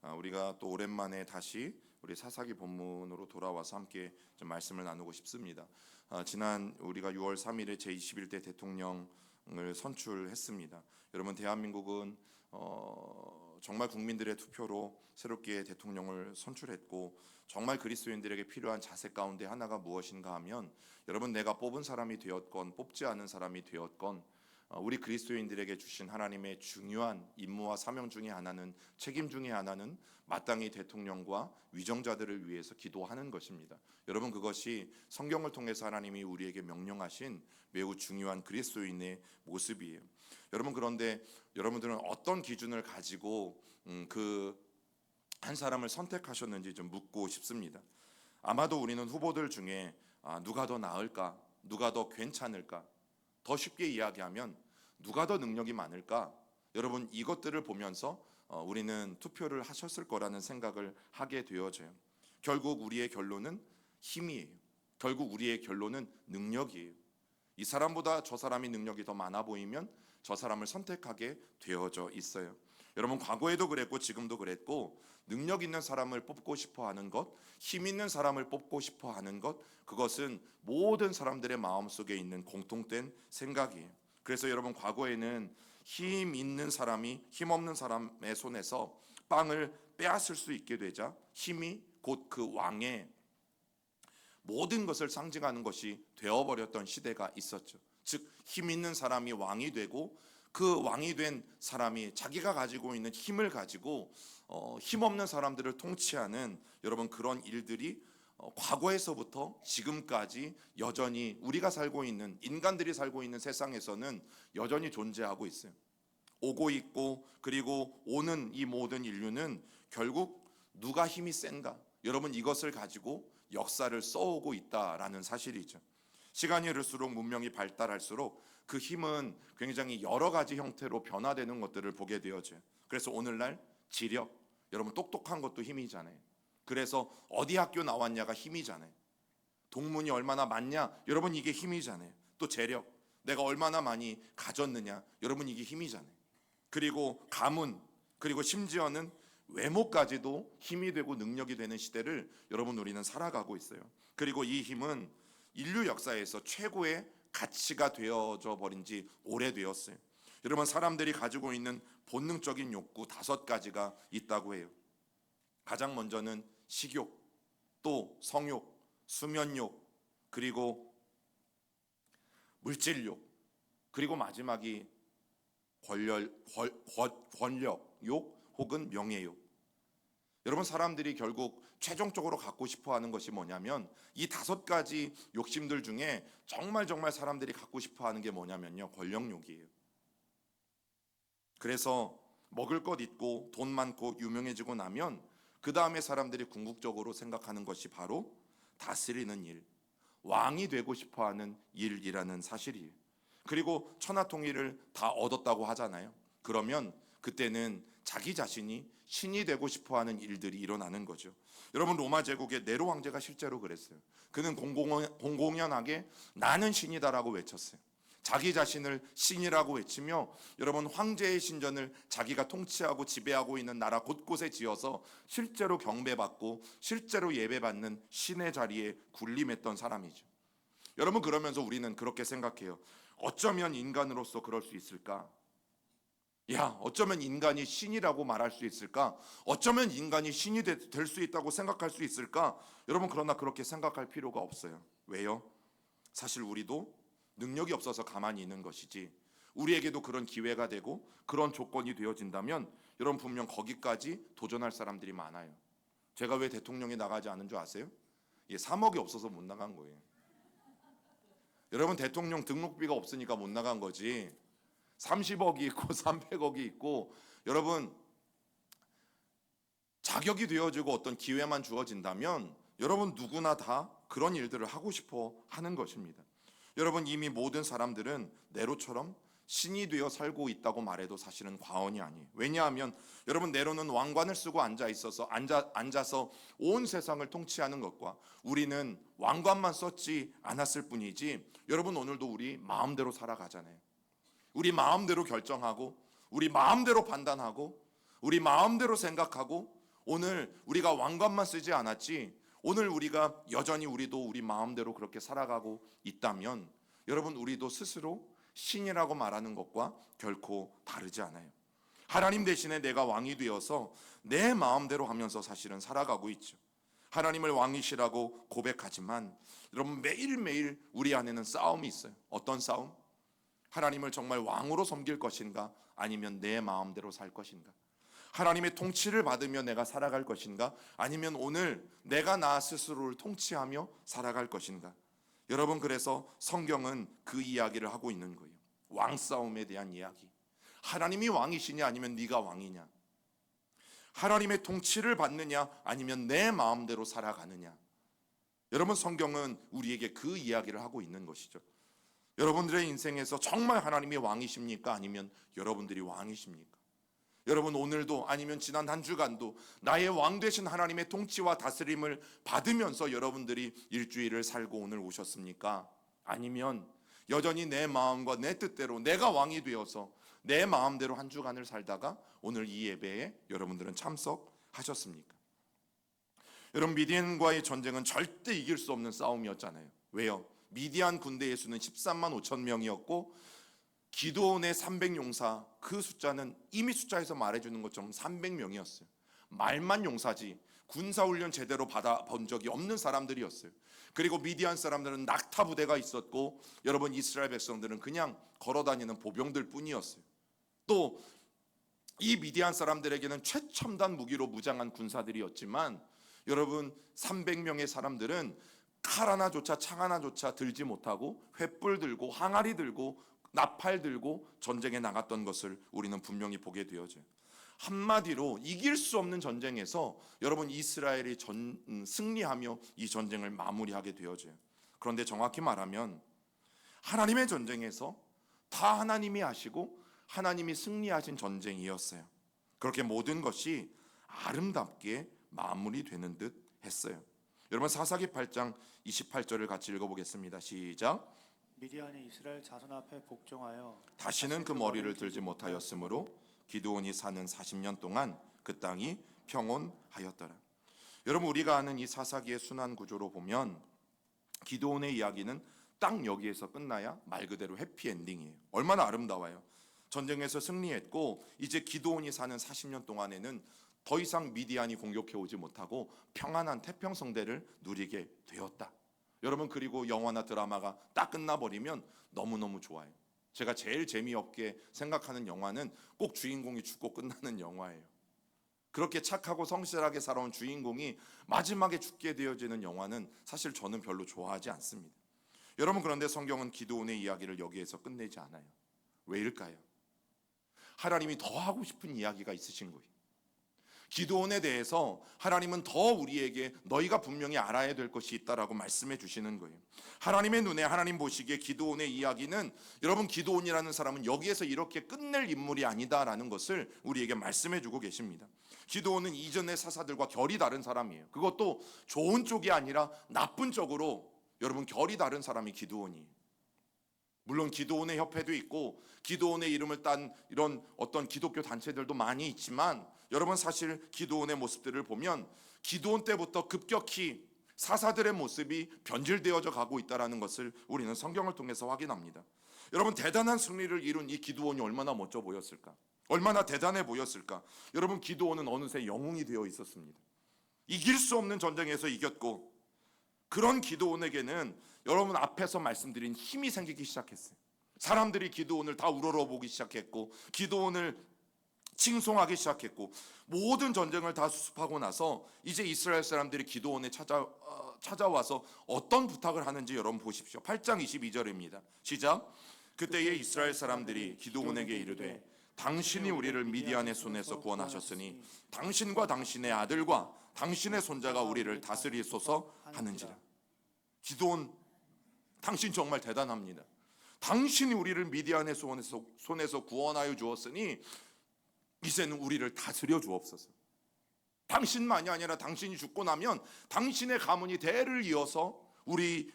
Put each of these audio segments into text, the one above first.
우리가 또 오랜만에 다시 우리 사사기 본문으로 돌아와서 함께 좀 말씀을 나누고 싶습니다. 지난 우리가 6월 3일에 제21대 대통령을 선출했습니다. 여러분, 대한민국은 정말 국민들의 투표로 새롭게 대통령을 선출했고, 정말 그리스도인들에게 필요한 자세 가운데 하나가 무엇인가 하면, 여러분, 내가 뽑은 사람이 되었건 뽑지 않은 사람이 되었건 우리 그리스도인들에게 주신 하나님의 중요한 임무와 사명 중에 하나는, 책임 중에 하나는 마땅히 대통령과 위정자들을 위해서 기도하는 것입니다. 여러분, 그것이 성경을 통해서 하나님이 우리에게 명령하신 매우 중요한 그리스도인의 모습이에요. 여러분, 그런데 여러분들은 어떤 기준을 가지고 그 한 사람을 선택하셨는지 좀 묻고 싶습니다. 아마도 우리는 후보들 중에 누가 더 나을까, 누가 더 괜찮을까, 더 쉽게 이야기하면 누가 더 능력이 많을까? 여러분, 이것들을 보면서 우리는 투표를 하셨을 거라는 생각을 하게 되어져요. 결국 우리의 결론은 힘이에요. 결국 우리의 결론은 능력이에요. 이 사람보다 저 사람이 능력이 더 많아 보이면 저 사람을 선택하게 되어져 있어요. 여러분, 과거에도 그랬고 지금도 그랬고, 능력 있는 사람을 뽑고 싶어 하는 것, 힘 있는 사람을 뽑고 싶어 하는 것, 그것은 모든 사람들의 마음속에 있는 공통된 생각이에요. 그래서 여러분, 과거에는 힘 있는 사람이 힘 없는 사람의 손에서 빵을 빼앗을 수 있게 되자 힘이 곧 그 왕의 모든 것을 상징하는 것이 되어버렸던 시대가 있었죠. 즉, 힘 있는 사람이 왕이 되고, 그 왕이 된 사람이 자기가 가지고 있는 힘을 가지고 힘없는 사람들을 통치하는, 여러분, 그런 일들이 과거에서부터 지금까지 여전히 우리가 살고 있는, 인간들이 살고 있는 세상에서는 여전히 존재하고 있어요. 오고 있고, 그리고 오는 이 모든 인류는 결국 누가 힘이 센가, 여러분, 이것을 가지고 역사를 써오고 있다라는 사실이죠. 시간이 흐를수록, 문명이 발달할수록 그 힘은 굉장히 여러 가지 형태로 변화되는 것들을 보게 되어져요. 그래서 오늘날 지력, 여러분, 똑똑한 것도 힘이잖아요. 그래서 어디 학교 나왔냐가 힘이잖아요. 동문이 얼마나 많냐, 여러분, 이게 힘이잖아요. 또 재력, 내가 얼마나 많이 가졌느냐, 여러분, 이게 힘이잖아요. 그리고 가문, 그리고 심지어는 외모까지도 힘이 되고 능력이 되는 시대를 여러분, 우리는 살아가고 있어요. 그리고 이 힘은 인류 역사에서 최고의 가치가 되어져 버린 지 오래되었어요. 여러분, 사람들이 가지고 있는 본능적인 욕구 5가지가 있다고 해요. 가장 먼저는 식욕, 또 성욕, 수면욕, 그리고 물질욕, 그리고 마지막이 권력욕 혹은 명예욕. 여러분, 사람들이 결국 최종적으로 갖고 싶어 하는 것이 뭐냐면, 이 5가지 욕심들 중에 정말 사람들이 갖고 싶어 하는 게 뭐냐면요, 권력욕이에요. 그래서 먹을 것 있고 돈 많고 유명해지고 나면 그 다음에 사람들이 궁극적으로 생각하는 것이 바로 다스리는 일, 왕이 되고 싶어 하는 일이라는 사실이에요. 그리고 천하통일을 다 얻었다고 하잖아요. 그러면 그때는 자기 자신이 신이 되고 싶어하는 일들이 일어나는 거죠. 여러분, 로마 제국의 네로 황제가 실제로 그랬어요. 그는 공공연하게 나는 신이다라고 외쳤어요. 자기 자신을 신이라고 외치며, 여러분, 황제의 신전을 자기가 통치하고 지배하고 있는 나라 곳곳에 지어서 실제로 경배받고 실제로 예배받는 신의 자리에 군림했던 사람이죠. 여러분, 그러면서 우리는 그렇게 생각해요. 어쩌면 인간으로서 그럴 수 있을까? 어쩌면 인간이 신이라고 말할 수 있을까? 어쩌면 인간이 신이 될 수 있다고 생각할 수 있을까? 여러분, 그러나 그렇게 생각할 필요가 없어요. 왜요? 사실 우리도 능력이 없어서 가만히 있는 것이지, 우리에게도 그런 기회가 되고 그런 조건이 되어진다면 여러분, 분명 거기까지 도전할 사람들이 많아요. 제가 왜 대통령에 나가지 않은 줄 아세요? 3억이 없어서 못 나간 거예요. 여러분, 대통령 등록비가 없으니까 못 나간 거지, 30억이 있고 300억이 있고, 여러분, 자격이 되어지고 어떤 기회만 주어진다면 여러분, 누구나 다 그런 일들을 하고 싶어 하는 것입니다. 여러분, 이미 모든 사람들은 네로처럼 신이 되어 살고 있다고 말해도 사실은 과언이 아니에요. 왜냐하면 여러분, 네로는 왕관을 쓰고 앉아서 온 세상을 통치하는 것과 우리는 왕관만 썼지 않았을 뿐이지, 여러분, 오늘도 우리 마음대로 살아가잖아요. 우리 마음대로 결정하고, 우리 마음대로 판단하고, 우리 마음대로 생각하고, 오늘 우리가 왕관만 쓰지 않았지, 오늘 우리가 여전히 우리도 우리 마음대로 그렇게 살아가고 있다면 여러분, 우리도 스스로 신이라고 말하는 것과 결코 다르지 않아요. 하나님 대신에 내가 왕이 되어서 내 마음대로 하면서 사실은 살아가고 있죠. 하나님을 왕이시라고 고백하지만 여러분, 매일매일 우리 안에는 싸움이 있어요. 어떤 싸움? 하나님을 정말 왕으로 섬길 것인가, 아니면 내 마음대로 살 것인가? 하나님의 통치를 받으며 내가 살아갈 것인가, 아니면 오늘 내가 나 스스로를 통치하며 살아갈 것인가? 여러분, 그래서 성경은 그 이야기를 하고 있는 거예요. 왕싸움에 대한 이야기. 하나님이 왕이시냐, 아니면 네가 왕이냐? 하나님의 통치를 받느냐, 아니면 내 마음대로 살아가느냐? 여러분, 성경은 우리에게 그 이야기를 하고 있는 것이죠. 여러분들의 인생에서 정말 하나님이 왕이십니까? 아니면 여러분들이 왕이십니까? 여러분, 오늘도 아니면 지난 한 주간도 나의 왕 되신 하나님의 통치와 다스림을 받으면서 여러분들이 일주일을 살고 오늘 오셨습니까? 아니면 여전히 내 마음과 내 뜻대로 내가 왕이 되어서 내 마음대로 한 주간을 살다가 오늘 이 예배에 여러분들은 참석하셨습니까? 여러분, 미디안과의 전쟁은 절대 이길 수 없는 싸움이었잖아요. 왜요? 미디안 군대의 수는 13만 5천 명이었고 기드온의 300용사, 그 숫자는 이미 숫자에서 말해주는 것처럼 300명이었어요. 말만 용사지 군사훈련 제대로 받아본 적이 없는 사람들이었어요. 그리고 미디안 사람들은 낙타 부대가 있었고, 여러분, 이스라엘 백성들은 그냥 걸어다니는 보병들 뿐이었어요. 또 이 미디안 사람들에게는 최첨단 무기로 무장한 군사들이었지만 여러분, 300명의 사람들은 칼 하나조차 창 하나조차 들지 못하고 횃불 들고 항아리 들고 나팔 들고 전쟁에 나갔던 것을 우리는 분명히 보게 되어져요. 한마디로 이길 수 없는 전쟁에서 여러분, 이스라엘이 승리하며 이 전쟁을 마무리하게 되어져요. 그런데 정확히 말하면 하나님의 전쟁에서 다 하나님이 하시고 하나님이 승리하신 전쟁이었어요. 그렇게 모든 것이 아름답게 마무리되는 듯 했어요. 여러분, 사사기 8장 28절을 같이 읽어보겠습니다. 시작. 미디안이 이스라엘 자손 앞에 복종하여 다시는 그 머리를 들지 못하였으므로 기드온이 사는 40년 동안 그 땅이 평온하였더라. 여러분, 우리가 아는 이 사사기의 순환 구조로 보면 기드온의 이야기는 딱 여기에서 끝나야 말 그대로 해피엔딩이에요. 얼마나 아름다워요. 전쟁에서 승리했고 이제 기드온이 사는 40년 동안에는 더 이상 미디안이 공격해 오지 못하고 평안한 태평성대를 누리게 되었다. 여러분, 그리고 영화나 드라마가 딱 끝나버리면 너무너무 좋아요. 제가 제일 재미없게 생각하는 영화는 꼭 주인공이 죽고 끝나는 영화예요. 그렇게 착하고 성실하게 살아온 주인공이 마지막에 죽게 되어지는 영화는 사실 저는 별로 좋아하지 않습니다. 여러분, 그런데 성경은 기드온의 이야기를 여기에서 끝내지 않아요. 왜일까요? 하나님이 더 하고 싶은 이야기가 있으신 거예요. 기드온에 대해서 하나님은 더 우리에게 너희가 분명히 알아야 될 것이 있다라고 말씀해 주시는 거예요. 하나님의 눈에, 하나님 보시기에 기드온의 이야기는, 여러분, 기드온이라는 사람은 여기에서 이렇게 끝낼 인물이 아니다라는 것을 우리에게 말씀해 주고 계십니다. 기드온은 이전의 사사들과 결이 다른 사람이에요. 그것도 좋은 쪽이 아니라 나쁜 쪽으로 여러분 결이 다른 사람이 기드온이에요. 물론 기드온의 협회도 있고 기드온의 이름을 딴 이런 어떤 기독교 단체들도 많이 있지만 여러분, 사실 기드온의 모습들을 보면 기드온 때부터 급격히 사사들의 모습이 변질되어져 가고 있다는 것을 우리는 성경을 통해서 확인합니다. 여러분, 대단한 승리를 이룬 이 기드온이 얼마나 멋져 보였을까? 얼마나 대단해 보였을까? 여러분, 기드온은 어느새 영웅이 되어 있었습니다. 이길 수 없는 전쟁에서 이겼고, 그런 기드온에게는 여러분 앞에서 말씀드린 힘이 생기기 시작했어요. 사람들이 기드온을 다 우러러보기 시작했고 기드온을 칭송하기 시작했고, 모든 전쟁을 다 수습하고 나서 이제 이스라엘 사람들이 기드온에 찾아와서 어떤 부탁을 하는지 여러분 보십시오. 8장 22절입니다. 시작. 그때에 이스라엘 사람들이 기드온에게 이르되 당신이 우리를 미디안의 손에서 구원하셨으니 당신과 당신의 아들과 당신의 손자가 우리를 다스리소서 하는지라. 기드온, 당신 정말 대단합니다. 당신이 우리를 미디안의 손에서 구원하여 주었으니 이제는 우리를 다스려 주옵소서. 당신만이 아니라 당신이 죽고 나면 당신의 가문이 대를 이어서 우리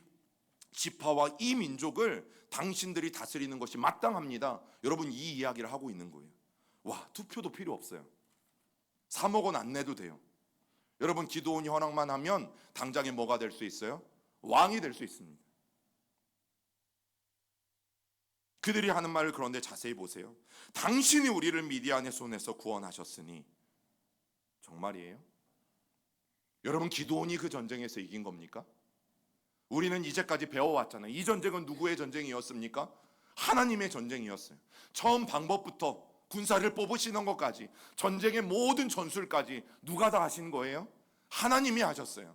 지파와 이 민족을 당신들이 다스리는 것이 마땅합니다. 여러분, 이 이야기를 하고 있는 거예요. 와, 투표도 필요 없어요. 3억 원 안 내도 돼요. 여러분, 기도원이 허락만 하면 당장에 뭐가 될 수 있어요? 왕이 될 수 있습니다. 그들이 하는 말을 그런데 자세히 보세요. 당신이 우리를 미디안의 손에서 구원하셨으니. 정말이에요? 여러분, 기도원이 그 전쟁에서 이긴 겁니까? 우리는 이제까지 배워왔잖아요. 이 전쟁은 누구의 전쟁이었습니까? 하나님의 전쟁이었어요. 처음 방법부터 군사를 뽑으시는 것까지, 전쟁의 모든 전술까지 누가 다 하신 거예요? 하나님이 하셨어요.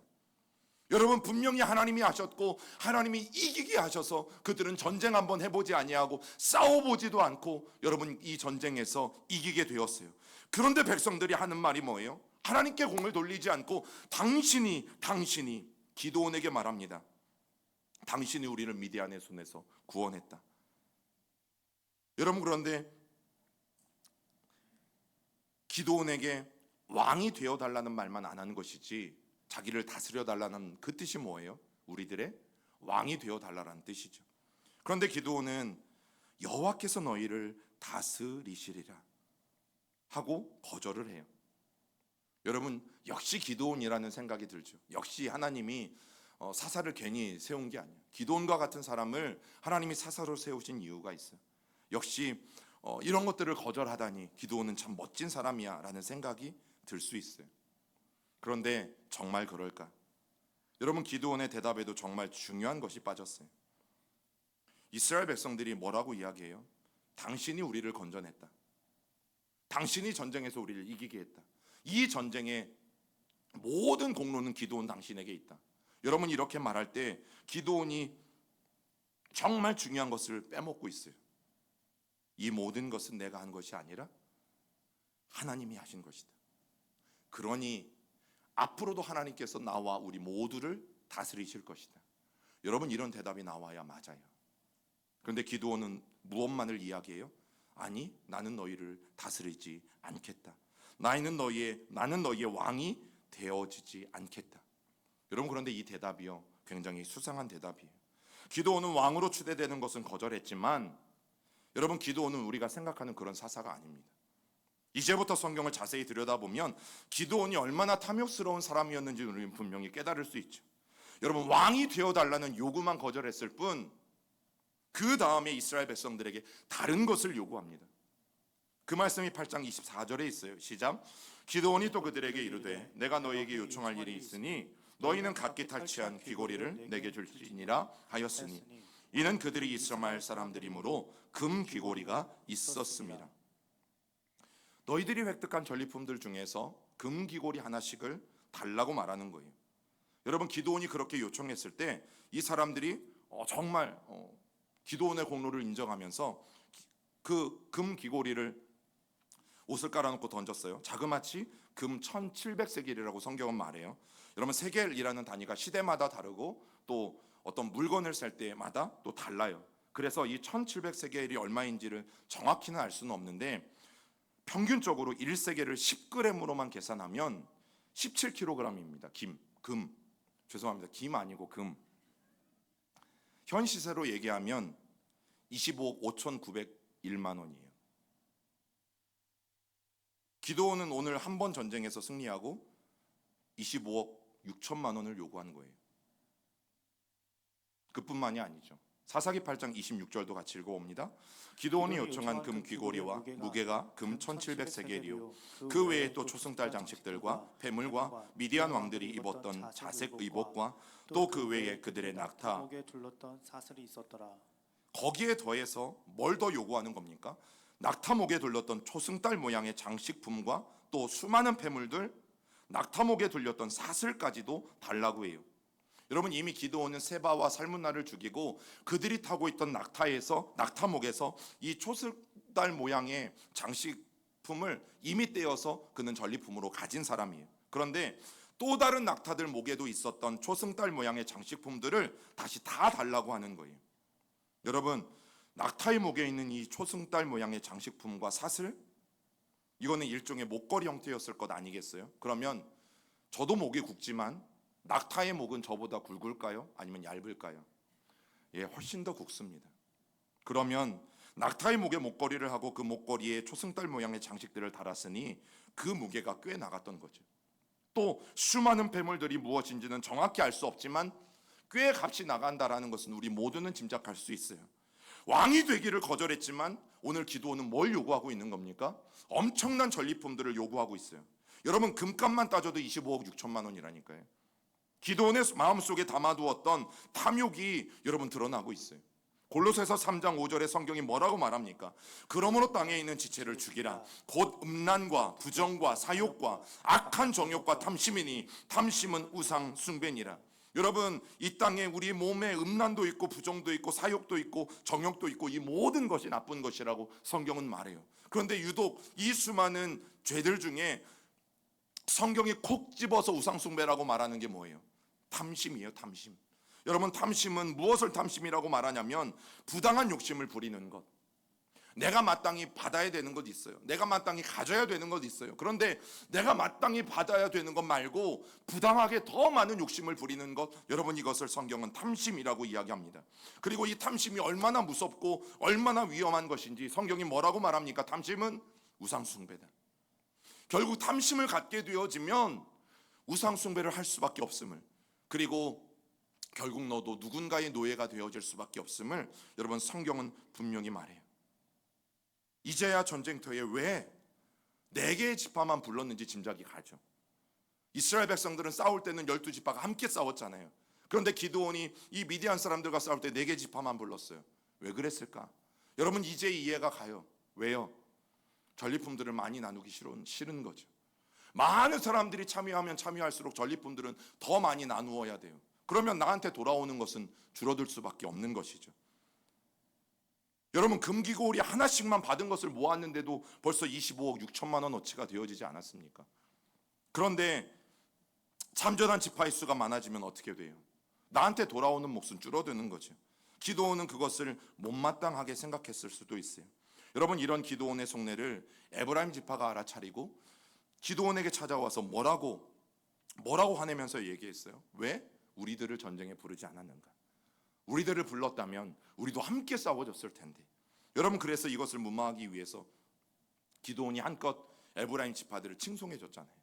여러분, 분명히 하나님이 하셨고 하나님이 이기게 하셔서 그들은 전쟁 한번 해보지 아니하고 싸워보지도 않고 여러분 이 전쟁에서 이기게 되었어요. 그런데 백성들이 하는 말이 뭐예요? 하나님께 공을 돌리지 않고 당신이 기드온에게 말합니다. 당신이 우리를 미디안의 손에서 구원했다. 여러분, 그런데 기드온에게 왕이 되어달라는 말만 안 하는 것이지 자기를 다스려 달라는 그 뜻이 뭐예요? 우리들의 왕이 되어달라는 뜻이죠. 그런데 기드온은 여호와께서 너희를 다스리시리라 하고 거절을 해요. 여러분, 역시 기드온이라는 생각이 들죠. 역시 하나님이 사사를 괜히 세운 게 아니에요. 기드온과 같은 사람을 하나님이 사사로 세우신 이유가 있어요. 역시 이런 것들을 거절하다니 기드온은 참 멋진 사람이야 라는 생각이 들 수 있어요. 그런데 정말 그럴까? 여러분, 기드온의 대답에도 정말 중요한 것이 빠졌어요. 이스라엘 백성들이 뭐라고 이야기해요? 당신이 우리를 건져냈다. 당신이 전쟁에서 우리를 이기게 했다. 이 전쟁의 모든 공로는 기드온 당신에게 있다. 여러분, 이렇게 말할 때 기드온이 정말 중요한 것을 빼먹고 있어요. 이 모든 것은 내가 한 것이 아니라 하나님이 하신 것이다. 그러니 앞으로도 하나님께서 나와 우리 모두를 다스리실 것이다. 여러분, 이런 대답이 나와야 맞아요. 그런데 기드온은 무엇만을 이야기해요? 아니, 나는 너희를 다스리지 않겠다. 나는 너희의 왕이 되어지지 않겠다. 여러분, 그런데 이 대답이요, 굉장히 수상한 대답이에요. 기드온은 왕으로 추대되는 것은 거절했지만 여러분, 기드온은 우리가 생각하는 그런 사사가 아닙니다. 이제부터 성경을 자세히 들여다보면 기드온이 얼마나 탐욕스러운 사람이었는지 우리는 분명히 깨달을 수 있죠. 여러분, 왕이 되어달라는 요구만 거절했을 뿐 그 다음에 이스라엘 백성들에게 다른 것을 요구합니다. 그 말씀이 8장 24절에 있어요. 시작. 기드온이 또 그들에게 이르되 내가 너희에게 요청할 일이 있으니 너희는 각기 탈취한 귀고리를 내게 줄지니라 하였으니 이는 그들이 이스라엘 사람들이므로 금 귀고리가 있었습니다. 너희들이 획득한 전리품들 중에서 금 귀고리 하나씩을 달라고 말하는 거예요. 여러분, 기드온이 그렇게 요청했을 때 이 사람들이 정말 기드온의 공로를 인정하면서 그 금 귀고리를 옷을 깔아놓고 던졌어요. 자그마치 금 1700세겔이라고 성경은 말해요. 여러분, 세겔이라는 단위가 시대마다 다르고 또 어떤 물건을 살 때마다 또 달라요. 그래서 이 1700세겔이 얼마인지를 정확히는 알 수는 없는데 평균적으로 1세겔을 10g으로만 계산하면 17kg입니다. 죄송합니다. 김 아니고 금. 현 시세로 얘기하면 25억 5,901만 원이에요. 기드온은 오늘 한 번 전쟁에서 승리하고 25억 6천만 원을 요구한 거예요. 그뿐만이 아니죠. 사사기 8장 26절도 같이 읽어봅니다. 기드온이 요청한 금 귀고리와 무게가 금 1700세겔이요 그 외에 또 초승달 장식들과 폐물과 미디안 왕들이 입었던 자색 의복과 또 그 외에 그들의 낙타 목에 둘렀던 사슬이 있었더라. 거기에 더해서 뭘 더 요구하는 겁니까? 낙타 목에 둘렀던 초승달 모양의 장식품과 또 수많은 폐물들, 낙타 목에 둘렸던 사슬까지도 달라고 해요. 여러분, 이미 기드온은 세바와 살문나를 죽이고 그들이 타고 있던 낙타목에서 이 초승달 모양의 장식품을 이미 떼어서 그는 전리품으로 가진 사람이에요. 그런데 또 다른 낙타들 목에도 있었던 초승달 모양의 장식품들을 다시 다 달라고 하는 거예요. 여러분, 낙타의 목에 있는 이 초승달 모양의 장식품과 사슬, 이거는 일종의 목걸이 형태였을 것 아니겠어요? 그러면 저도 목이 굵지만 낙타의 목은 저보다 굵을까요? 아니면 얇을까요? 예, 훨씬 더 굵습니다. 그러면 낙타의 목에 목걸이를 하고 그 목걸이에 초승달 모양의 장식들을 달았으니 그 무게가 꽤 나갔던 거죠. 또 수많은 폐물들이 무엇인지는 정확히 알 수 없지만 꽤 값이 나간다라는 것은 우리 모두는 짐작할 수 있어요. 왕이 되기를 거절했지만 오늘 기드온은 뭘 요구하고 있는 겁니까? 엄청난 전리품들을 요구하고 있어요. 여러분, 금값만 따져도 25억 6천만 원이라니까요. 기드온의 마음속에 담아두었던 탐욕이 여러분 드러나고 있어요. 골로새서 3장 5절에 성경이 뭐라고 말합니까? 그러므로 땅에 있는 지체를 죽이라. 곧 음란과 부정과 사욕과 악한 정욕과 탐심이니 탐심은 우상 숭배니라. 여러분, 이 땅에 우리 몸에 음란도 있고 부정도 있고 사욕도 있고 정욕도 있고 이 모든 것이 나쁜 것이라고 성경은 말해요. 그런데 유독 이 수많은 죄들 중에 성경이 콕 집어서 우상 숭배라고 말하는 게 뭐예요? 탐심이에요, 탐심. 여러분, 탐심은 무엇을 탐심이라고 말하냐면 부당한 욕심을 부리는 것. 내가 마땅히 받아야 되는 것 있어요. 내가 마땅히 가져야 되는 것 있어요. 그런데 내가 마땅히 받아야 되는 것 말고 부당하게 더 많은 욕심을 부리는 것, 여러분, 이것을 성경은 탐심이라고 이야기합니다. 그리고 이 탐심이 얼마나 무섭고 얼마나 위험한 것인지 성경이 뭐라고 말합니까? 탐심은 우상숭배다. 결국 탐심을 갖게 되어지면 우상숭배를 할 수밖에 없음을, 그리고 결국 너도 누군가의 노예가 되어질 수밖에 없음을 여러분, 성경은 분명히 말해요. 이제야 전쟁터에 왜 4개의 지파만 불렀는지 짐작이 가죠. 이스라엘 백성들은 싸울 때는 12지파가 함께 싸웠잖아요. 그런데 기드온이 이 미디안 사람들과 싸울 때 4개 지파만 불렀어요. 왜 그랬을까? 여러분, 이제 이해가 가요. 왜요? 전리품들을 많이 나누기 싫은 거죠. 많은 사람들이 참여하면 참여할수록 전리품들은 더 많이 나누어야 돼요. 그러면 나한테 돌아오는 것은 줄어들 수밖에 없는 것이죠. 여러분, 금기고울이 하나씩만 받은 것을 모았는데도 벌써 25억 6천만 원어치가 되어지지 않았습니까? 그런데 참전한 지파의 수가 많아지면 어떻게 돼요? 나한테 돌아오는 몫은 줄어드는 거죠. 기드온은 그것을 못마땅하게 생각했을 수도 있어요. 여러분, 이런 기드온의 속내를 에브라임 지파가 알아차리고 기드온에게 찾아와서 뭐라고 화내면서 얘기했어요. 왜? 우리들을 전쟁에 부르지 않았는가? 우리들을 불렀다면 우리도 함께 싸워줬을 텐데. 여러분, 그래서 이것을 무마하기 위해서 기드온이 한껏 에브라임 지파들을 칭송해 줬잖아요.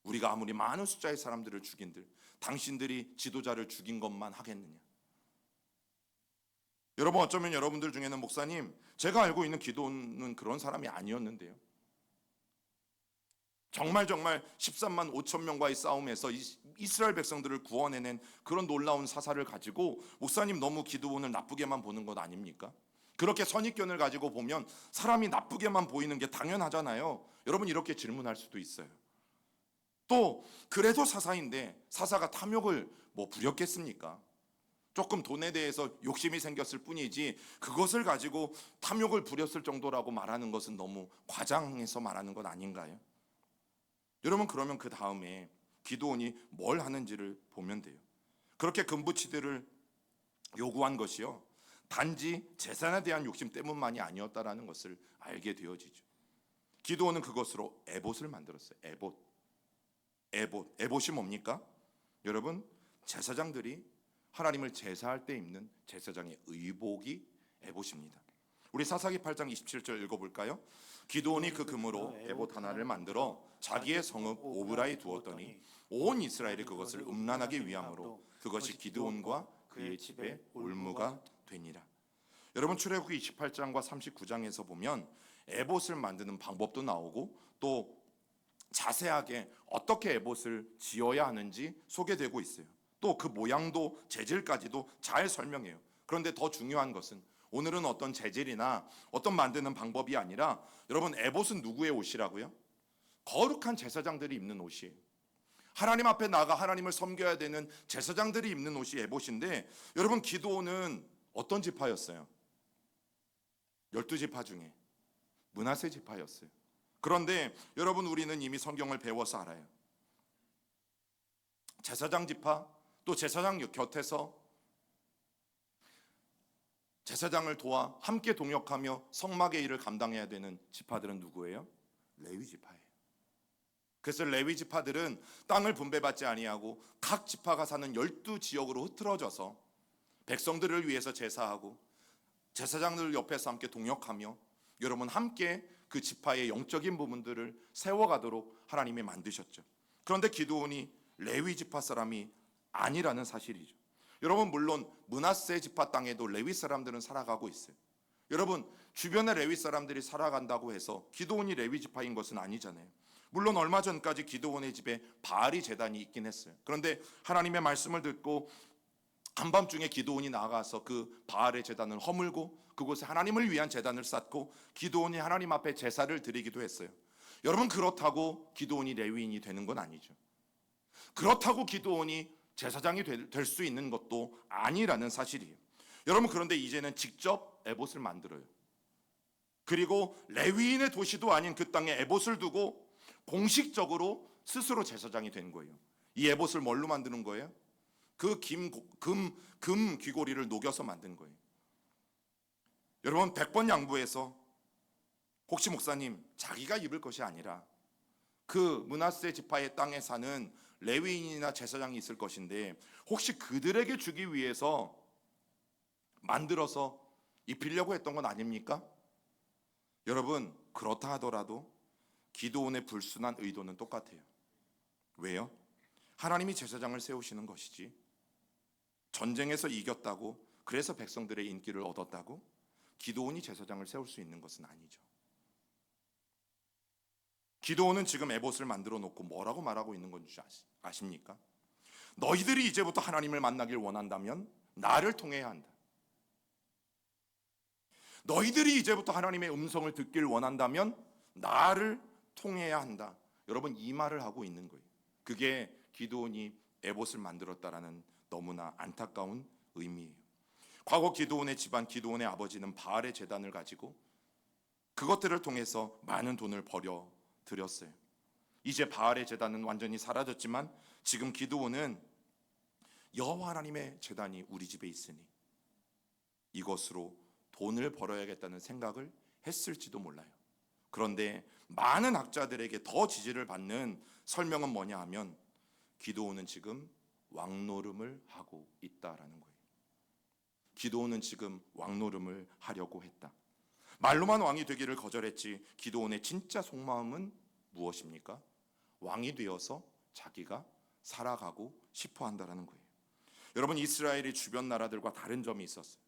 우리가 아무리 많은 숫자의 사람들을 죽인들 당신들이 지도자를 죽인 것만 하겠느냐? 여러분, 어쩌면 여러분들 중에는 목사님, 제가 알고 있는 기드온은 그런 사람이 아니었는데요. 정말 13만 5천 명과의 싸움에서 이스라엘 백성들을 구원해낸 그런 놀라운 사사를 가지고 목사님, 너무 기드온을 나쁘게만 보는 것 아닙니까? 그렇게 선입견을 가지고 보면 사람이 나쁘게만 보이는 게 당연하잖아요. 여러분, 이렇게 질문할 수도 있어요. 또 그래도 사사인데 사사가 탐욕을 부렸겠습니까? 조금 돈에 대해서 욕심이 생겼을 뿐이지 그것을 가지고 탐욕을 부렸을 정도라고 말하는 것은 너무 과장해서 말하는 것 아닌가요? 여러분, 그러면 그 다음에 기드온이 뭘 하는지를 보면 돼요. 그렇게 금부치들을 요구한 것이요, 단지 재산에 대한 욕심 때문만이 아니었다라는 것을 알게 되어지죠. 기드온은 그것으로 에봇을 만들었어요. 에봇이 뭡니까? 여러분, 제사장들이 하나님을 제사할 때 입는 제사장의 의복이 에봇입니다. 우리 사사기 8장 27절 읽어볼까요? 기드온이 그 금으로 에봇 하나를 만들어 자기의 성읍 오브라에 두었더니 온 이스라엘이 그것을 음란하기 위함으로 그것이 기드온과 그의 집에 올무가 되니라. 여러분, 출애굽기 28장과 39장에서 보면 에봇을 만드는 방법도 나오고 또 자세하게 어떻게 에봇을 지어야 하는지 소개되고 있어요. 또 그 모양도 재질까지도 잘 설명해요. 그런데 더 중요한 것은 오늘은 어떤 재질이나 어떤 만드는 방법이 아니라, 여러분, 에봇은 누구의 옷이라고요? 거룩한 제사장들이 입는 옷이에요. 하나님 앞에 나가 하나님을 섬겨야 되는 제사장들이 입는 옷이 에봇인데, 여러분, 기드온은 어떤 지파였어요? 12지파 중에 므낫세 지파였어요. 그런데 여러분, 우리는 이미 성경을 배워서 알아요. 제사장 지파, 또 제사장 곁에서 제사장을 도와 함께 동역하며 성막의 일을 감당해야 되는 지파들은 누구예요? 레위 지파예요. 그래서 레위 지파들은 땅을 분배받지 아니하고 각 지파가 사는 12지역으로 흩어져서 백성들을 위해서 제사하고 제사장들 옆에서 함께 동역하며 여러분 함께 그 지파의 영적인 부분들을 세워가도록 하나님이 만드셨죠. 그런데 기드온이 레위 지파 사람이 아니라는 사실이죠. 여러분, 물론 므낫세 지파 땅에도 레위 사람들은 살아가고 있어요. 여러분, 주변에 레위 사람들이 살아간다고 해서 기드온이 레위 지파인 것은 아니잖아요. 물론 얼마 전까지 기드온의 집에 바알이 제단이 있긴 했어요. 그런데 하나님의 말씀을 듣고 한밤중에 기드온이 나가서 그 바알의 제단을 허물고 그곳에 하나님을 위한 제단을 쌓고 기드온이 하나님 앞에 제사를 드리기도 했어요. 여러분, 그렇다고 기드온이 레위인이 되는 건 아니죠. 그렇다고 기드온이 제사장이 될 수 있는 것도 아니라는 사실이에요. 여러분, 그런데 이제는 직접 에봇을 만들어요. 그리고 레위인의 도시도 아닌 그 땅에 에봇을 두고 공식적으로 스스로 제사장이 된 거예요. 이 에봇을 뭘로 만드는 거예요? 그 금 귀고리를 녹여서 만든 거예요. 여러분, 100번 양보해서 혹시 목사님, 자기가 입을 것이 아니라 그 므낫세 지파의 땅에 사는 레위인이나 제사장이 있을 것인데 혹시 그들에게 주기 위해서 만들어서 입히려고 했던 건 아닙니까? 여러분, 그렇다 하더라도 기드온의 불순한 의도는 똑같아요. 왜요? 하나님이 제사장을 세우시는 것이지 전쟁에서 이겼다고 그래서 백성들의 인기를 얻었다고 기드온이 제사장을 세울 수 있는 것은 아니죠. 기드온은 지금 에봇을 만들어 놓고 뭐라고 말하고 있는 건지 아십니까? 너희들이 이제부터 하나님을 만나길 원한다면 나를 통해야 한다. 너희들이 이제부터 하나님의 음성을 듣길 원한다면 나를 통해야 한다. 여러분, 이 말을 하고 있는 거예요. 그게 기드온이 에봇을 만들었다라는 너무나 안타까운 의미예요. 과거 기드온의 집안, 기드온의 아버지는 바알의 제단을 가지고 그것들을 통해서 많은 돈을 벌여 드렸어요. 이제 바알의 제단은 완전히 사라졌지만 지금 기드온은 여호와 하나님의 제단이 우리 집에 있으니 이것으로 돈을 벌어야겠다는 생각을 했을지도 몰라요. 그런데 많은 학자들에게 더 지지를 받는 설명은 뭐냐 하면 기드온은 지금 왕노름을 하고 있다라는 거예요. 기드온은 지금 왕노름을 하려고 했다. 말로만 왕이 되기를 거절했지 기드온의 진짜 속마음은 무엇입니까? 왕이 되어서 자기가 살아가고 싶어 한다라는 거예요. 여러분, 이스라엘이 주변 나라들과 다른 점이 있었어요.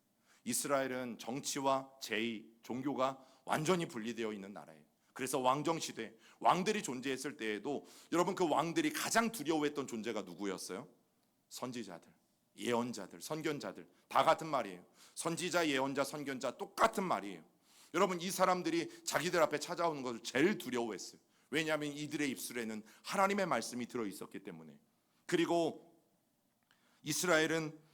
이스라엘은 정치와 제의, 종교가 완전히 분리되어 있는 나라예요. 그래서 왕정 시대, 왕들이 존재했을 때에도 여러분, 그 왕들이 가장 두려워했던 존재가 누구였어요? 선지자들, 예언자들, 선견자들, 다 같은 말이에요. 선지자, 예언자, 선견자 똑같은 말이에요. 여러분, 이 사람들이 자기들 앞에 찾아오는 것을 제일 두려워했어요. 왜냐하면 이들의 입술에는 하나님의 말씀이 들어있었기 때문에. 그리고 이스라엘은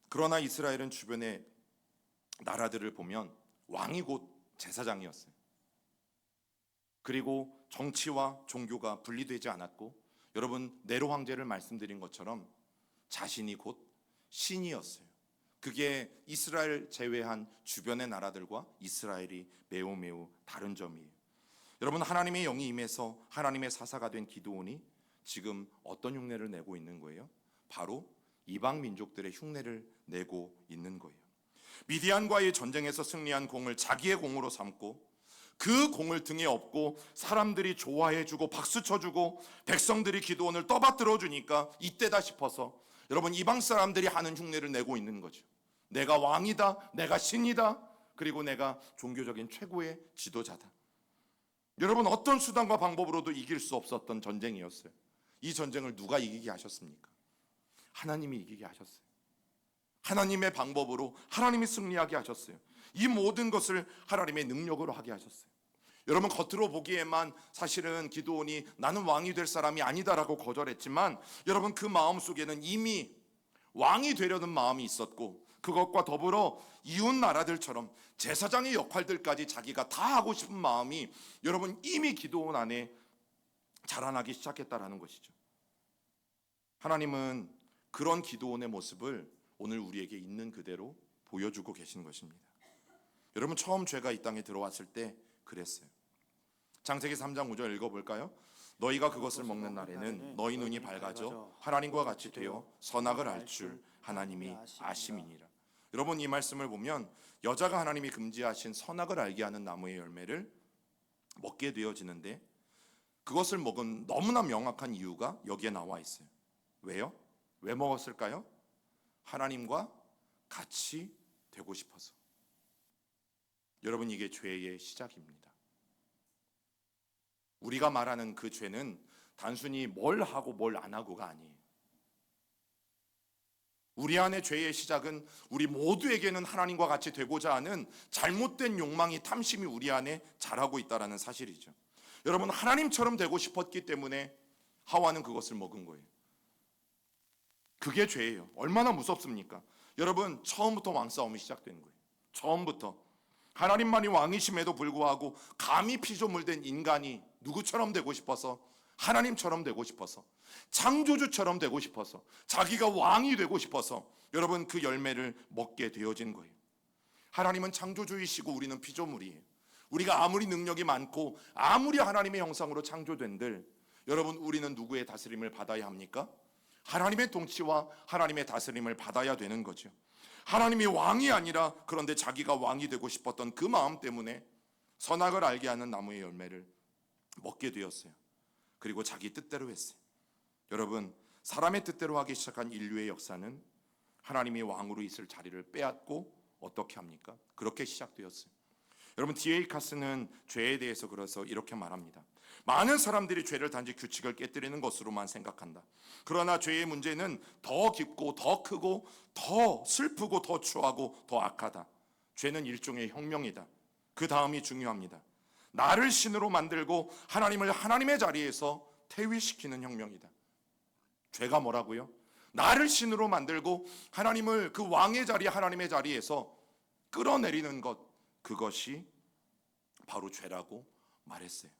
그러나 이스라엘은 주변의 나라들을 보면 왕이 곧 제사장이었어요. 그리고 정치와 종교가 분리되지 않았고, 여러분, 네로 황제를 말씀드린 것처럼 자신이 곧 신이었어요. 그게 이스라엘 제외한 주변의 나라들과 이스라엘이 매우 다른 점이에요. 여러분, 하나님의 영이 임해서 하나님의 사사가 된 기드온이 지금 어떤 흉내를 내고 있는 거예요? 바로 이방 민족들의 흉내를 내고 있는 거예요. 미디안과의 전쟁에서 승리한 공을 자기의 공으로 삼고 그 공을 등에 업고 사람들이 좋아해주고 박수 쳐주고 백성들이 기드온을 떠받들어 주니까 이때다 싶어서 여러분, 이방 사람들이 하는 흉내를 내고 있는 거죠. 내가 왕이다, 내가 신이다, 그리고 내가 종교적인 최고의 지도자다. 여러분, 어떤 수단과 방법으로도 이길 수 없었던 전쟁이었어요. 이 전쟁을 누가 이기게 하셨습니까? 하나님이 이기게 하셨어요. 하나님의 방법으로 하나님이 승리하게 하셨어요. 이 모든 것을 하나님의 능력으로 하게 하셨어요. 여러분, 겉으로 보기에만 사실은 기드온이 나는 왕이 될 사람이 아니다라고 거절했지만 여러분, 그 마음속에는 이미 왕이 되려는 마음이 있었고, 그것과 더불어 이웃 나라들처럼 제사장의 역할들까지 자기가 다 하고 싶은 마음이 여러분 이미 기드온 안에 자라나기 시작했다라는 것이죠. 하나님은 그런 기드온의 모습을 오늘 우리에게 있는 그대로 보여주고 계신 것입니다. 여러분, 처음 죄가 이 땅에 들어왔을 때 그랬어요. 창세기 3장 5절 읽어볼까요? 너희가 그것을 먹는 날에는 너희 눈이 밝아져 하나님과 같이 되어 선악을 알 줄 하나님이 아심이니라. 여러분 이 말씀을 보면 여자가 하나님이 금지하신 선악을 알게 하는 나무의 열매를 먹게 되어지는데 그것을 먹은 너무나 명확한 이유가 여기에 나와 있어요. 왜요? 왜 먹었을까요? 하나님과 같이 되고 싶어서. 여러분 이게 죄의 시작입니다. 우리가 말하는 그 죄는 단순히 뭘 하고 뭘 안 하고가 아니에요. 우리 안의 죄의 시작은 우리 모두에게는 하나님과 같이 되고자 하는 잘못된 욕망이 탐심이 우리 안에 자라고 있다는 사실이죠. 여러분 하나님처럼 되고 싶었기 때문에 하와는 그것을 먹은 거예요. 그게 죄예요. 얼마나 무섭습니까? 여러분 처음부터 왕싸움이 시작된 거예요. 처음부터 하나님만이 왕이심에도 불구하고 감히 피조물된 인간이 누구처럼 되고 싶어서, 하나님처럼 되고 싶어서, 창조주처럼 되고 싶어서, 자기가 왕이 되고 싶어서 여러분 그 열매를 먹게 되어진 거예요. 하나님은 창조주이시고 우리는 피조물이에요. 우리가 아무리 능력이 많고 아무리 하나님의 형상으로 창조된들 여러분 우리는 누구의 다스림을 받아야 합니까? 하나님의 통치와 하나님의 다스림을 받아야 되는 거죠. 하나님이 왕이 아니라 그런데 자기가 왕이 되고 싶었던 그 마음 때문에 선악을 알게 하는 나무의 열매를 먹게 되었어요. 그리고 자기 뜻대로 했어요. 여러분 사람의 뜻대로 하기 시작한 인류의 역사는 하나님이 왕으로 있을 자리를 빼앗고 어떻게 합니까? 그렇게 시작되었어요. 여러분 D.A. 카스는 죄에 대해서 그래서 이렇게 말합니다. 많은 사람들이 죄를 단지 규칙을 깨뜨리는 것으로만 생각한다. 그러나 죄의 문제는 더 깊고 더 크고 더 슬프고 더 추하고 더 악하다. 죄는 일종의 혁명이다. 그 다음이 중요합니다. 나를 신으로 만들고 하나님을 하나님의 자리에서 퇴위시키는 혁명이다. 죄가 뭐라고요? 나를 신으로 만들고 하나님을 그 왕의 자리, 하나님의 자리에서 끌어내리는 것, 그것이 바로 죄라고 말했어요.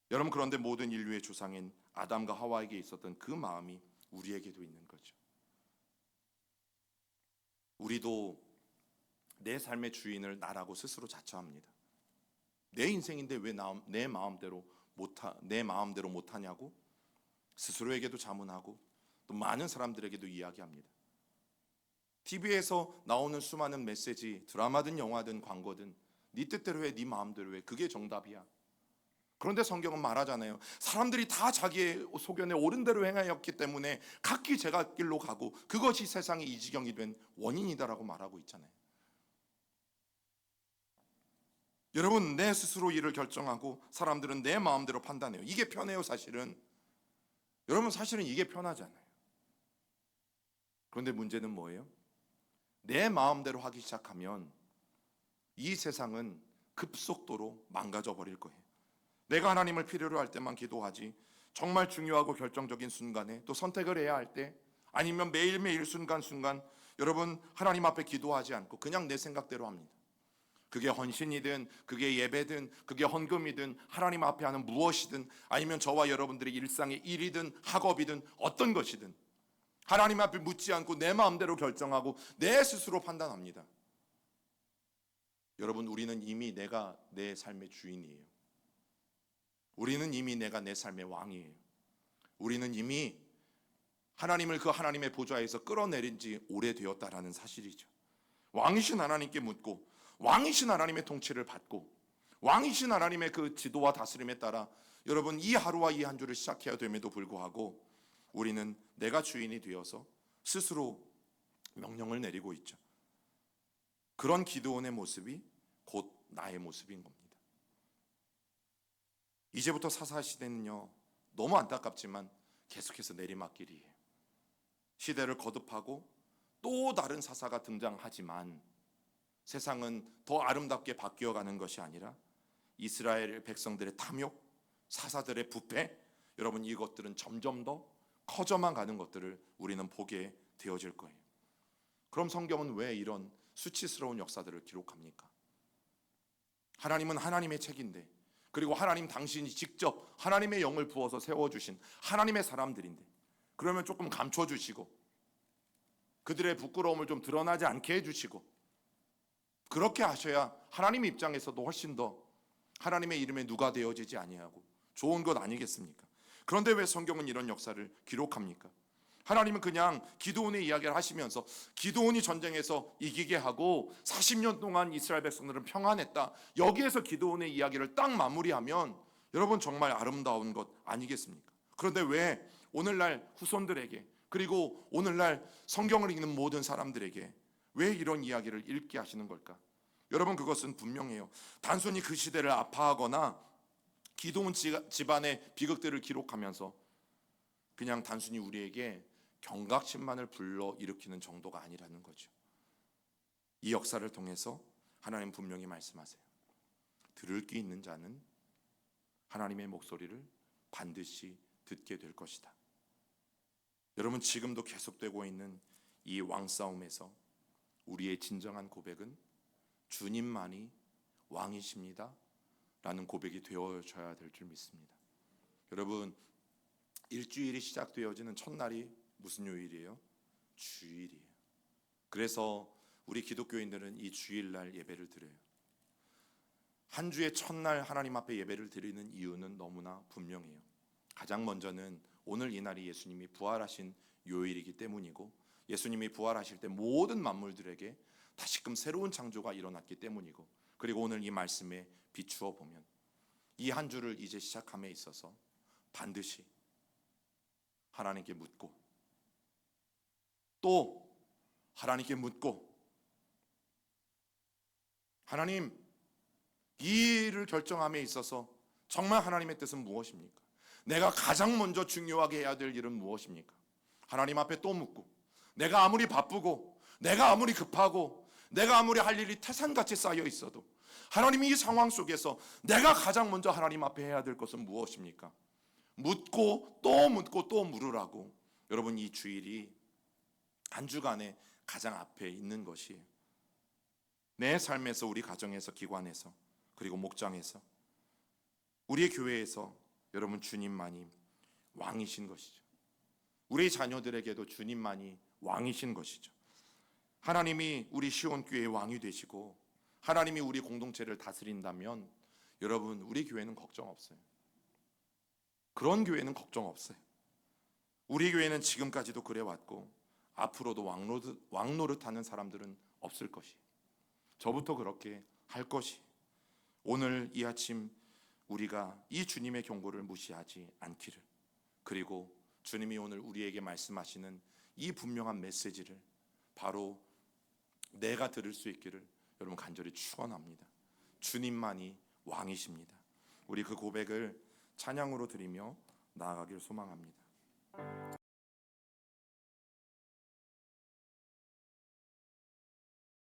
여러분 그런데 모든 인류의 조상인 아담과 하와에게 있었던 그 마음이 우리에게도 있는 거죠. 우리도 내 삶의 주인을 나라고 스스로 자처합니다. 내 인생인데 왜 내 마음대로 못하냐고 스스로에게도 자문하고 또 많은 사람들에게도 이야기합니다. TV에서 나오는 수많은 메시지, 드라마든 영화든 광고든 네 뜻대로 해, 네 마음대로 해, 그게 정답이야. 그런데 성경은 말하잖아요. 사람들이 다 자기의 소견에 옳은 대로 행하였기 때문에 각기 제갓길로 가고 그것이 세상의 이 지경이 된 원인이다라고 말하고 있잖아요. 여러분 내 스스로 일을 결정하고 사람들은 내 마음대로 판단해요. 이게 편해요 사실은. 여러분 사실은 이게 편하잖아요. 그런데 문제는 뭐예요? 내 마음대로 하기 시작하면 이 세상은 급속도로 망가져 버릴 거예요. 내가 하나님을 필요로 할 때만 기도하지 정말 중요하고 결정적인 순간에 또 선택을 해야 할 때 아니면 매일매일 순간순간 여러분 하나님 앞에 기도하지 않고 그냥 내 생각대로 합니다. 그게 헌신이든 그게 예배든 그게 헌금이든 하나님 앞에 하는 무엇이든 아니면 저와 여러분들의 일상의 일이든 학업이든 어떤 것이든 하나님 앞에 묻지 않고 내 마음대로 결정하고 내 스스로 판단합니다. 여러분 우리는 이미 내가 내 삶의 주인이에요. 우리는 이미 내가 내 삶의 왕이에요. 우리는 이미 하나님을 그 하나님의 보좌에서 끌어내린 지 오래되었다라는 사실이죠. 왕이신 하나님께 묻고 왕이신 하나님의 통치를 받고 왕이신 하나님의 그 지도와 다스림에 따라 여러분 이 하루와 이 한 주를 시작해야 됨에도 불구하고 우리는 내가 주인이 되어서 스스로 명령을 내리고 있죠. 그런 기드온의 모습이 곧 나의 모습인 겁니다. 이제부터 사사 시대는요 너무 안타깝지만 계속해서 내리막길이에요. 시대를 거듭하고 또 다른 사사가 등장하지만 세상은 더 아름답게 바뀌어가는 것이 아니라 이스라엘 백성들의 탐욕, 사사들의 부패, 여러분 이것들은 점점 더 커져만 가는 것들을 우리는 보게 되어질 거예요. 그럼 성경은 왜 이런 수치스러운 역사들을 기록합니까? 하나님은 하나님의 책인데 그리고 하나님 당신이 직접 하나님의 영을 부어서 세워주신 하나님의 사람들인데 그러면 조금 감춰주시고 그들의 부끄러움을 좀 드러나지 않게 해주시고 그렇게 하셔야 하나님 입장에서도 훨씬 더 하나님의 이름에 누가 되어지지 아니하고 좋은 것 아니겠습니까? 그런데 왜 성경은 이런 역사를 기록합니까? 하나님은 그냥 기드온의 이야기를 하시면서 기드온이 전쟁에서 이기게 하고 40년 동안 이스라엘 백성들은 평안했다, 여기에서 기드온의 이야기를 딱 마무리하면 여러분 정말 아름다운 것 아니겠습니까? 그런데 왜 오늘날 후손들에게, 그리고 오늘날 성경을 읽는 모든 사람들에게 왜 이런 이야기를 읽게 하시는 걸까? 여러분, 그것은 분명해요. 단순히 그 시대를 아파하거나 기드온 집안의 비극들을 기록하면서 그냥 단순히 우리에게 경각심만을 불러일으키는 정도가 아니라는 거죠. 이 역사를 통해서 하나님 분명히 말씀하세요. 들을 귀 있는 자는 하나님의 목소리를 반드시 듣게 될 것이다. 여러분, 지금도 계속되고 있는 이 왕싸움에서 우리의 진정한 고백은 주님만이 왕이십니다 라는 고백이 되어져야 될 줄 믿습니다. 여러분, 일주일이 시작되어지는 첫날이 무슨 요일이에요? 주일이에요. 그래서 우리 기독교인들은 이 주일날 예배를 드려요. 한 주의 첫날 하나님 앞에 예배를 드리는 이유는 너무나 분명해요. 가장 먼저는 오늘 이날이 예수님이 부활하신 요일이기 때문이고, 예수님이 부활하실 때 모든 만물들에게 다시금 새로운 창조가 일어났기 때문이고, 그리고 오늘 이 말씀에 비추어 보면 이 한 주를 이제 시작함에 있어서 반드시 하나님께 묻고 또 하나님께 묻고, 하나님, 이 일을 결정함에 있어서 정말 하나님의 뜻은 무엇입니까? 내가 가장 먼저 중요하게 해야 될 일은 무엇입니까? 하나님 앞에 또 묻고, 내가 아무리 바쁘고 내가 아무리 급하고 내가 아무리 할 일이 태산같이 쌓여 있어도 하나님이 이 상황 속에서 내가 가장 먼저 하나님 앞에 해야 될 것은 무엇입니까? 묻고 또 묻고 또 물으라고. 여러분, 이 주일이 한 주간에 가장 앞에 있는 것이에요. 내 삶에서, 우리 가정에서, 기관에서, 그리고 목장에서, 우리의 교회에서 여러분, 주님만이 왕이신 것이죠. 우리 자녀들에게도 주님만이 왕이신 것이죠. 하나님이 우리 시온교회의 왕이 되시고 하나님이 우리 공동체를 다스린다면 여러분, 우리 교회는 걱정 없어요. 그런 교회는 걱정 없어요. 우리 교회는 지금까지도 그래왔고 앞으로도 왕노릇하는 사람들은 없을 것이, 저부터 그렇게 할 것이, 오늘 이 아침 우리가 이 주님의 경고를 무시하지 않기를, 그리고 주님이 오늘 우리에게 말씀하시는 이 분명한 메시지를 바로 내가 들을 수 있기를 여러분 간절히 축원합니다. 주님만이 왕이십니다. 우리 그 고백을 찬양으로 드리며 나아가길 소망합니다.